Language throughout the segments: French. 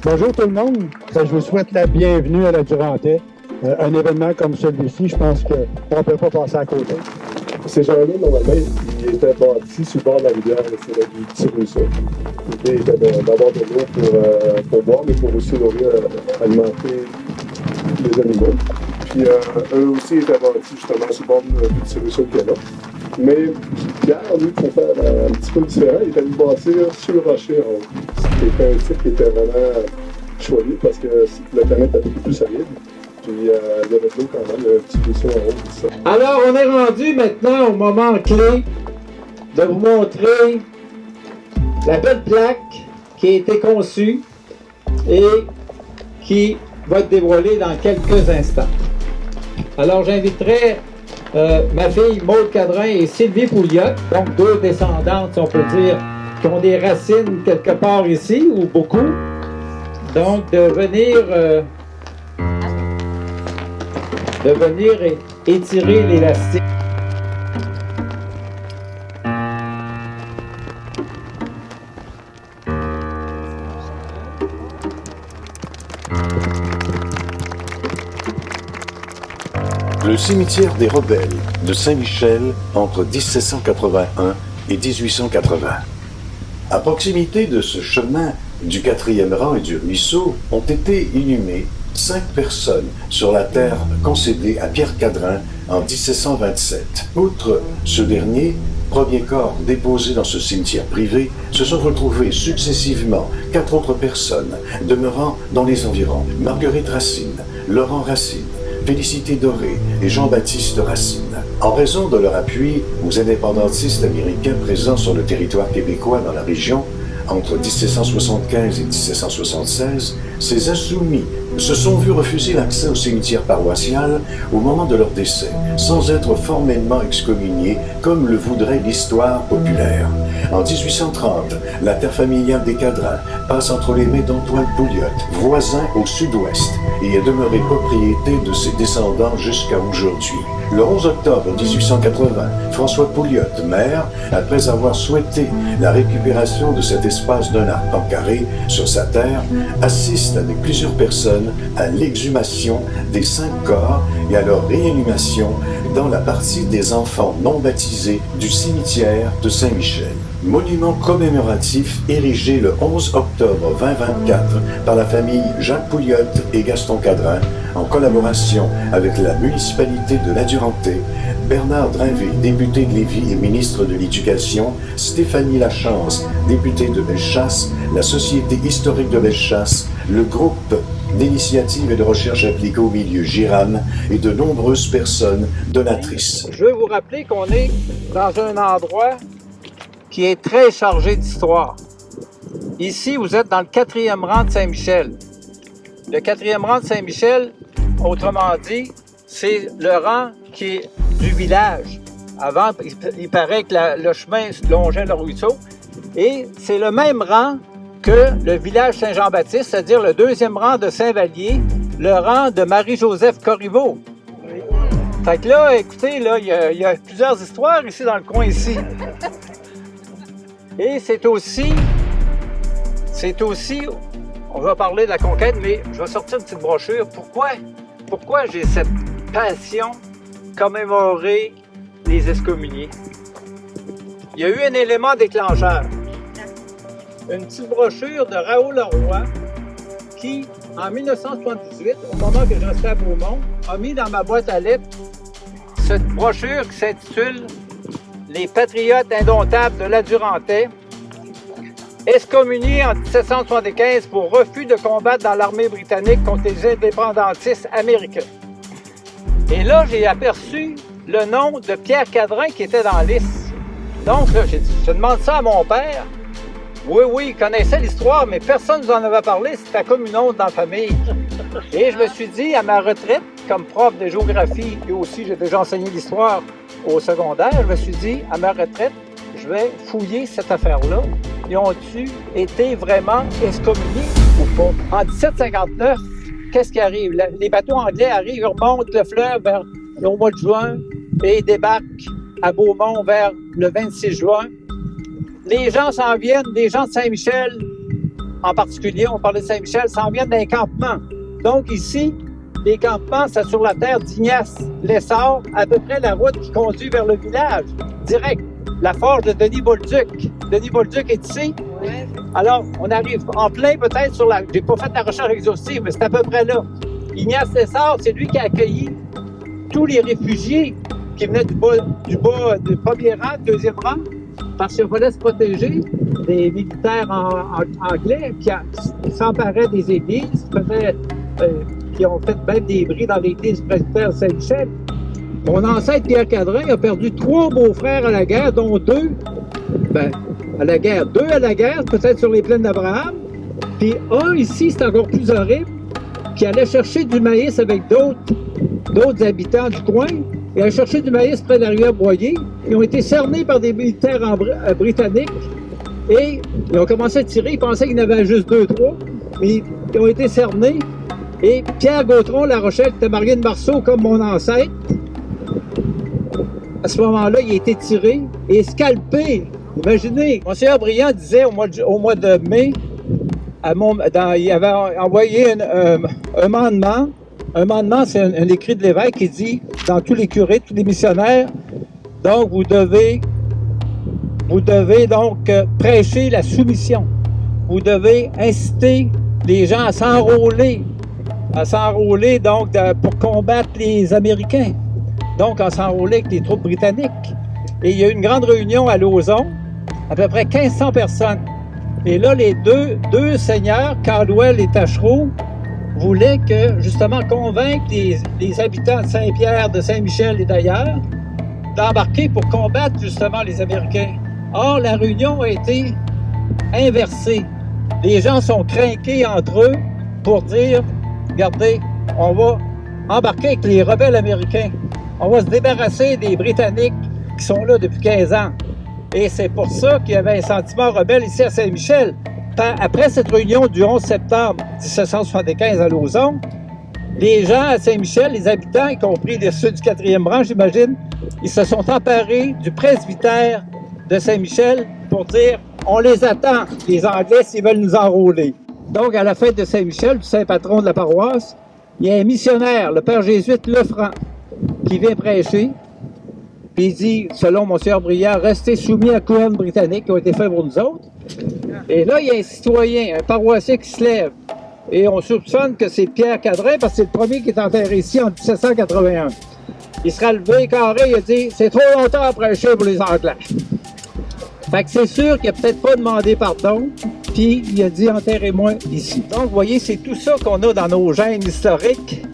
Bonjour tout le monde, je vous souhaite la bienvenue à la Durantais. Un événement comme celui-ci, je pense qu'on ne peut pas passer à côté. Ces gens-là, normalement, ils étaient bâtis sur le bord de la rivière, c'est là du petit ruisseau. L'idée était d'avoir de l'eau pour boire, mais pour aussi nourrir, alimenter les animaux. Puis eux aussi étaient bâtis justement sur le bord du petit ruisseau qui est là. Mais Pierre, lui, pour faire un petit peu différent, il était venu bâtir sur le rocher en haut. C'était un site qui était vraiment choisi parce que la planète était beaucoup plus solide. Puis il y avait de l'eau quand même, le petit ruisseau en haut. Ça. Alors, on est rendu maintenant au moment clé de vous montrer la belle plaque qui a été conçue et qui va être dévoilée dans quelques instants. Alors, j'inviterai ma fille Maude Cadrin et Sylvie Pouliot, donc deux descendantes, si on peut dire, qui ont des racines quelque part ici, ou beaucoup, donc de venir étirer l'élastique. Le cimetière des rebelles de Saint-Michel entre 1781 et 1880. À proximité de ce chemin du 4e rang et du ruisseau ont été inhumées 5 personnes sur la terre concédée à Pierre Cadrin en 1727. Outre ce dernier, premier corps déposé dans ce cimetière privé, se sont retrouvés successivement 4 autres personnes demeurant dans les environs. Marguerite Racine, Laurent Racine, Félicité Doré et Jean-Baptiste Racine. En raison de leur appui aux indépendantistes américains présents sur le territoire québécois dans la région, entre 1775 et 1776, ces insoumis se sont vus refuser l'accès au cimetière paroissial au moment de leur décès, sans être formellement excommuniés comme le voudrait l'histoire populaire. En 1830, la terre familiale des Cadrins passe entre les mains d'Antoine Pouliot, voisin au sud-ouest, et est demeurée propriété de ses descendants jusqu'à aujourd'hui. Le 11 octobre 1880, François Pouliot, maire, après avoir souhaité la récupération de cet espace d'un arpent carré sur sa terre, assiste avec plusieurs personnes à l'exhumation des 5 corps et à leur réinhumation dans la partie des enfants non baptisés du cimetière de Saint-Michel. Monument commémoratif érigé le 11 octobre 2024 par la famille Jacques Pouliot et Gaston Cadrin, en collaboration avec la municipalité de la Durantais, Bernard Drinville, député de Lévis et ministre de l'Éducation, Stéphanie Lachance, députée de Bellechasse, la Société historique de Bellechasse, le groupe d'initiatives et de recherche appliquées au milieu GIRAM et de nombreuses personnes donatrices. Je veux vous rappeler qu'on est dans un endroit qui est très chargé d'histoire. Ici, vous êtes dans le 4e rang de Saint-Michel. Le 4e rang de Saint-Michel, autrement dit, c'est le rang qui est du village. Avant, il paraît que le chemin longeait le ruisseau. Et c'est le même rang que le village Saint-Jean-Baptiste, c'est-à-dire le 2e rang de Saint-Vallier, le rang de Marie-Joseph Corriveau. Fait que là, écoutez, là, il y a plusieurs histoires ici dans le coin ici. Et c'est aussi, on va parler de la conquête, mais je vais sortir une petite brochure. Pourquoi j'ai cette passion commémorer les excommuniés? Il y a eu un élément déclencheur. Une petite brochure de Raoul Leroy qui, en 1978, au moment que je restais à Beaumont, a mis dans ma boîte à lettres cette brochure qui s'intitule « Les patriotes indomptables de la Durantais », excommuniés en 1775 pour refus de combattre dans l'armée britannique contre les indépendantistes américains. Et là, j'ai aperçu le nom de Pierre Cadrin qui était dans la liste. Donc, là, j'ai dit, je demande ça à mon père. Oui, il connaissait l'histoire, mais personne ne nous en avait parlé, c'était comme une honte dans la famille. Et je me suis dit, à ma retraite, comme prof de géographie, et aussi j'ai déjà enseigné l'histoire au secondaire, je me suis dit, à ma retraite, je vais fouiller cette affaire-là. Ils ont-ils été vraiment excommuniés ou pas? En 1759, qu'est-ce qui arrive? Les bateaux anglais arrivent, remontent le fleuve au mois de juin et débarquent à Beaumont vers le 26 juin. Les gens s'en viennent, les gens de Saint-Michel, en particulier, on parlait de Saint-Michel, s'en viennent d'un campement. Donc ici, les campements, c'est sur la terre d'Ignace Lessard, à peu près la route qui conduit vers le village, direct. La forge de Denis Bolduc. Denis Bolduc est ici. Ouais. Alors, on arrive en plein peut-être sur la... J'ai pas fait la recherche exhaustive, mais c'est à peu près là. Ignace Lessard, c'est lui qui a accueilli tous les réfugiés qui venaient du premier rang, deuxième rang, parce qu'il fallait se protéger des militaires anglais qui s'emparaient des églises, qui ont fait même des bris dans l'église presbytère Saint-Michel. Mon ancêtre Pierre Cadrin a perdu 3 beaux-frères à la guerre, dont 2 à la guerre. 2 à la guerre, peut-être sur les plaines d'Abraham. Puis un ici, c'est encore plus horrible, qui allait chercher du maïs avec d'autres habitants du coin. Il allait chercher du maïs près de la rivière Boyer. Ils ont été cernés par des militaires britanniques et ils ont commencé à tirer. Ils pensaient qu'il y en avait juste 2-3, mais ils ont été cernés. Et Pierre Gautron, La Rochelle, qui était marié de Marceau comme mon ancêtre, à ce moment-là, il a été tiré et scalpé. Imaginez, Monseigneur Briand disait au mois de mai, il avait envoyé un mandement. Un mandement, c'est un écrit de l'évêque qui dit, dans tous les curés, tous les missionnaires, donc vous devez donc prêcher la soumission. Vous devez inciter les gens à s'enrôler donc pour combattre les Américains. Donc, à s'enrôler avec les troupes britanniques. Et il y a eu une grande réunion à Lauson, à peu près 1500 personnes. Et là, les deux seigneurs, Caldwell et Tachereau, voulaient justement convaincre les habitants de Saint-Pierre, de Saint-Michel et d'ailleurs, d'embarquer pour combattre justement les Américains. Or, la réunion a été inversée. Les gens sont crinqués entre eux pour dire, regardez, on va embarquer avec les rebelles américains. On va se débarrasser des Britanniques qui sont là depuis 15 ans. Et c'est pour ça qu'il y avait un sentiment rebelle ici à Saint-Michel. Après cette réunion du 11 septembre 1775 à Lauson, les gens à Saint-Michel, les habitants, y compris ceux du 4e rang, j'imagine, ils se sont emparés du presbytère de Saint-Michel pour dire « On les attend, les Anglais, s'ils veulent nous enrôler. » Donc, à la fête de Saint-Michel, du saint patron de la paroisse, il y a un missionnaire, le père jésuite Lefranc, qui vient prêcher, puis il dit, selon Monseigneur Briand, restez soumis à la couronne britannique qui ont été faits pour nous autres. Et là, il y a un citoyen, un paroissien qui se lève. Et on soupçonne que c'est Pierre Cadrin, parce que c'est le premier qui est enterré ici en 1781. Il sera levé, carré, il a dit, c'est trop longtemps à prêcher pour les Anglais. Fait que c'est sûr qu'il n'a peut-être pas demandé pardon, puis il a dit, enterrez-moi ici. Donc, vous voyez, c'est tout ça qu'on a dans nos gènes historiques.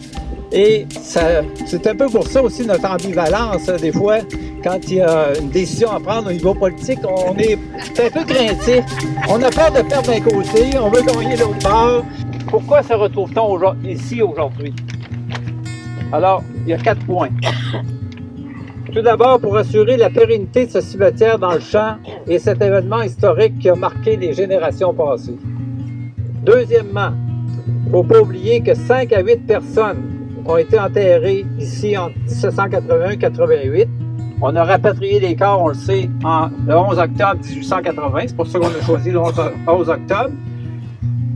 Et c'est un peu pour ça aussi notre ambivalence, des fois, quand il y a une décision à prendre au niveau politique, on est un peu craintif. On a peur de perdre d'un côté, on veut gagner l'autre bord. Pourquoi se retrouve-t-on ici aujourd'hui? Alors, il y a 4 points. Tout d'abord, pour assurer la pérennité de ce cimetière dans le champ et cet événement historique qui a marqué les générations passées. Deuxièmement, il ne faut pas oublier que 5 à 8 personnes ont été enterrés ici en 1781-88. On a rapatrié les corps, on le sait, le 11 octobre 1880. C'est pour ça qu'on a choisi le 11 octobre.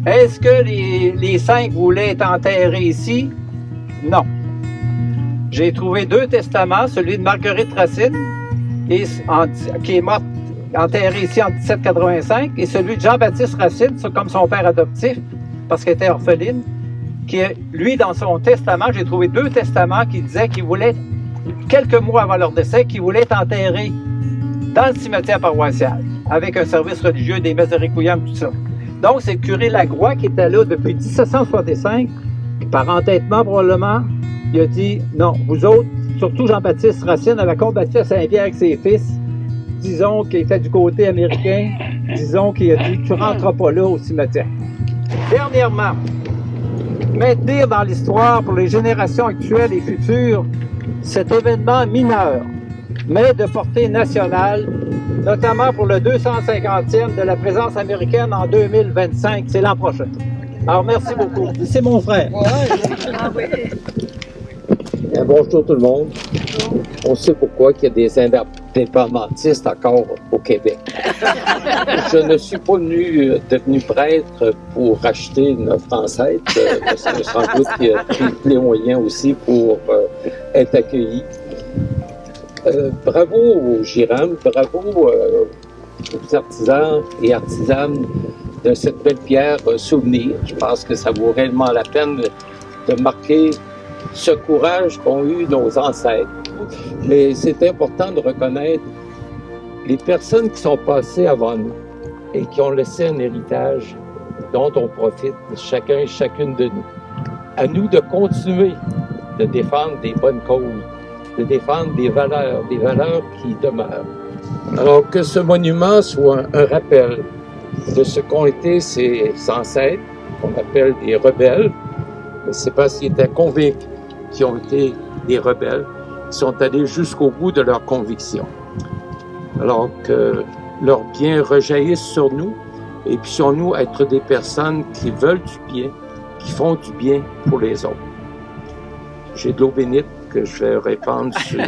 Est-ce que les 5 voulaient être enterrés ici? Non. J'ai trouvé 2 testaments, celui de Marguerite Racine, qui est morte, enterrée ici en 1785, et celui de Jean-Baptiste Racine, comme son père adoptif, parce qu'elle était orpheline, qui, lui, dans son testament, j'ai trouvé 2 testaments qui disaient qu'il voulait, quelques mois avant leur décès, qu'il voulait être enterré dans le cimetière paroissial, avec un service religieux, des messes de requiem, tout ça. Donc, c'est le curé Lagroix qui était là depuis 1765, par entêtement probablement. Il a dit, non, vous autres, surtout Jean-Baptiste Racine, avait combattu à Saint-Pierre avec ses fils. Disons qu'il était du côté américain. Disons qu'il a dit, tu ne rentres pas là au cimetière. Dernièrement, maintenir dans l'histoire pour les générations actuelles et futures cet événement mineur, mais de portée nationale, notamment pour le 250e de la présence américaine en 2025, c'est l'an prochain. Alors, merci beaucoup. C'est mon frère. Bonjour tout le monde. On sait pourquoi il y a des indépendantistes encore au Québec. Je ne suis pas devenu prêtre pour racheter notre ancêtre, parce que sans doute qu'il a pris les moyens aussi pour être accueilli. Bravo aux Giram, bravo aux artisans et artisanes de cette belle pierre souvenir. Je pense que ça vaut réellement la peine de marquer ce courage qu'ont eu nos ancêtres. Mais c'est important de reconnaître les personnes qui sont passées avant nous et qui ont laissé un héritage dont on profite chacun et chacune de nous. À nous de continuer de défendre des bonnes causes, de défendre des valeurs qui demeurent. Alors que ce monument soit un rappel de ce qu'ont été ces ancêtres, qu'on appelle des rebelles, mais c'est parce qu'ils étaient convaincus qui ont été des rebelles, qui sont allés jusqu'au bout de leurs convictions. Alors que leurs biens rejaillissent sur nous, et puissions-nous être des personnes qui veulent du bien, qui font du bien pour les autres. J'ai de l'eau bénite que je vais répandre sur...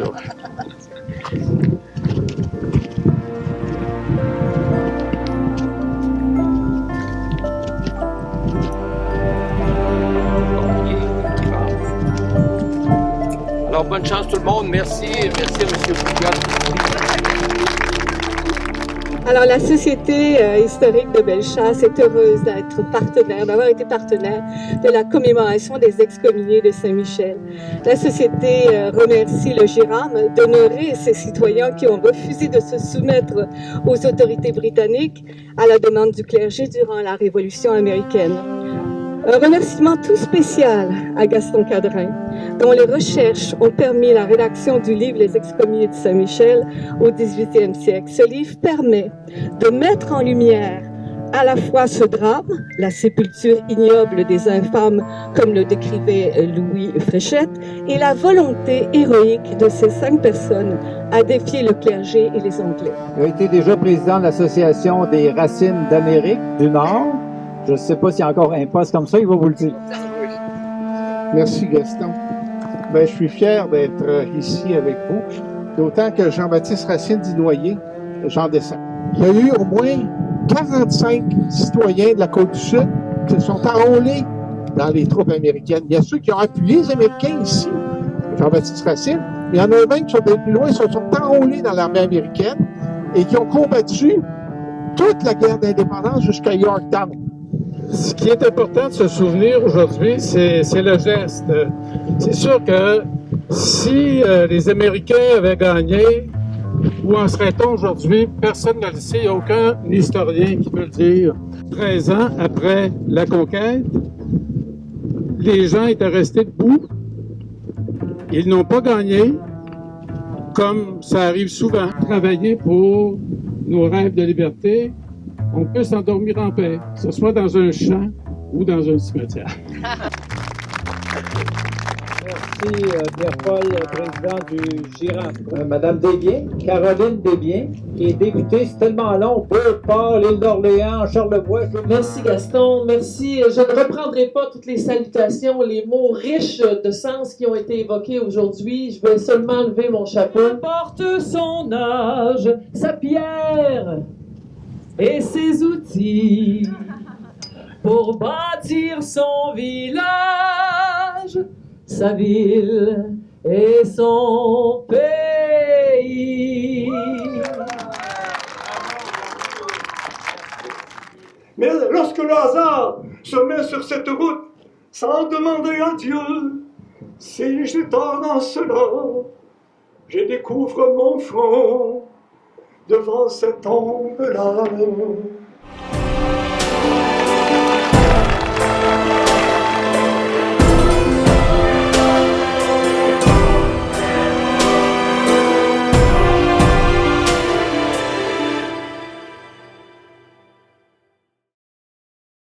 Alors, bonne chance tout le monde. Merci à M. Foucault. Alors, la Société historique de Bellechasse est heureuse d'avoir été partenaire de la commémoration des excommuniés de Saint-Michel. La Société remercie le Giram d'honorer ces citoyens qui ont refusé de se soumettre aux autorités britanniques à la demande du clergé durant la Révolution américaine. Un remerciement tout spécial à Gaston Cadrin, dont les recherches ont permis la rédaction du livre Les excommuniés de Saint-Michel au XVIIIe siècle. Ce livre permet de mettre en lumière à la fois ce drame, la sépulture ignoble des infâmes, comme le décrivait Louis Fréchette, et la volonté héroïque de ces 5 personnes à défier le clergé et les Anglais. Il a été déjà président de l'Association des racines d'Amérique du Nord. Je ne sais pas s'il y a encore un poste comme ça, il va vous le dire. Merci Gaston. Je suis fier d'être ici avec vous, d'autant que Jean-Baptiste Racine d'Inoyer, j'en descends. Il y a eu au moins 45 citoyens de la Côte-du-Sud qui se sont enrôlés dans les troupes américaines. Il y a ceux qui ont appuyé les Américains ici, Jean-Baptiste Racine, mais il y en a même qui sont allés plus loin, se sont enrôlés dans l'armée américaine et qui ont combattu toute la guerre d'indépendance jusqu'à Yorktown. Ce qui est important de se souvenir aujourd'hui, c'est le geste. C'est sûr que si les Américains avaient gagné, où en serait-on aujourd'hui? Personne ne le sait, il n'y a aucun historien qui peut le dire. 13 ans après la conquête, les gens étaient restés debout. Ils n'ont pas gagné, comme ça arrive souvent. Travailler pour nos rêves de liberté, on peut s'endormir en paix, que ce soit dans un champ ou dans un cimetière. Merci, Pierre-Paul, président du Giram. Madame Desbiens, Caroline Desbiens, qui est députée, c'est tellement long, Beauport, l'île d'Orléans, Charlevoix. Merci Gaston, merci. Je ne reprendrai pas toutes les salutations, les mots riches de sens qui ont été évoqués aujourd'hui. Je vais seulement lever mon chapeau. Porte son âge, sa pierre et ses outils pour bâtir son village, sa ville et son pays. Mais lorsque le hasard se met sur cette route, sans demander à Dieu, si j'étais dans cela, je découvre mon front devant cette ombre-là.